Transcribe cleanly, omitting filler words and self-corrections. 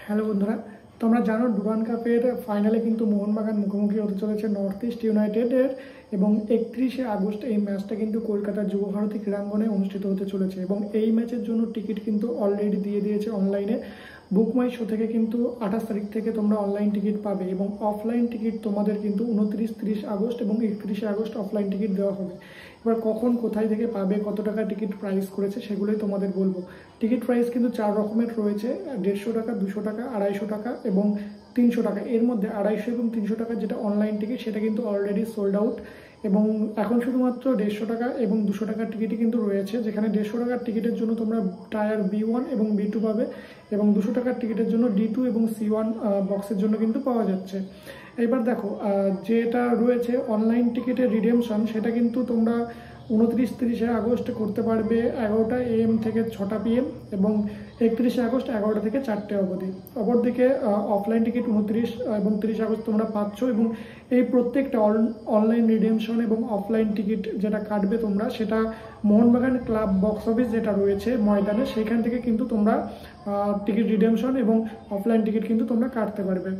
Hello বন্ধুরা, তোমরা জানো ডুরান্ড কাপের ফাইনালে কিন্তু মোহনবাগান মুখোমুখি হতে চলেছে নর্থ ইস্ট ইউনাইটেডের এবং 31শে আগস্ট এই ম্যাচটা কিন্তু কলকাতার যুবভারতী ক্রীড়াঙ্গনে অনুষ্ঠিত হতে চলেছে এবং এই ম্যাচের জন্য টিকিট কিন্তু অলরেডি দিয়ে দিয়েছে অনলাইনে। বুক মাই শো থেকে কিন্তু 28 তারিখ থেকে তোমরা অনলাইন টিকিট পাবে এবং অফলাইন টিকিট তোমাদের কিন্তু 29-30 আগস্ট এবং 31শে আগস্ট অফলাইন টিকিট দেওয়া হবে। এবার কখন কোথায় থেকে পাবে, কত টাকা টিকিট প্রাইস করেছে সেগুলোই তোমাদের বলবো। টিকিট প্রাইস কিন্তু 4 রকমের রয়েছে, 150 টাকা, 200 টাকা, 250 টাকা এবং 300 টাকা। এর মধ্যে 250 এবং 300 টাকা যেটা অনলাইন টিকিট সেটা কিন্তু অলরেডি সোল্ড আউট এবং এখন শুধুমাত্র 150 টাকা এবং 200 টাকার টিকিটই কিন্তু রয়েছে, যেখানে 150 টাকার টিকিটের জন্য তোমরা টায়ার B1 এবং B2 পাবে এবং 200 টাকার টিকিটের জন্য D2 এবং C1 বক্সের জন্য কিন্তু পাওয়া যাচ্ছে। এবার দেখো, যেটা রয়েছে অনলাইন টিকিটের রিডেমশন সেটা কিন্তু তোমরা 29-30 আগস্ট করতে পারবে 11টা AM থেকে 6টা PM এবং 31শে আগস্ট 11টা থেকে 4টে অবধি। অপরদিকে অফলাইন টিকিট 29 এবং 30 আগস্ট তোমরা পাচ্ছ এবং এই প্রত্যেকটা অনলাইন রিডেমশন এবং অফলাইন টিকিট যেটা কাটবে তোমরা, সেটা মোহনবাগান ক্লাব বক্স অফিস যেটা রয়েছে ময়দানে, সেখান থেকে কিন্তু তোমরা টিকিট রিডেমশন এবং অফলাইন টিকিট কিন্তু তোমরা কাটতে পারবে।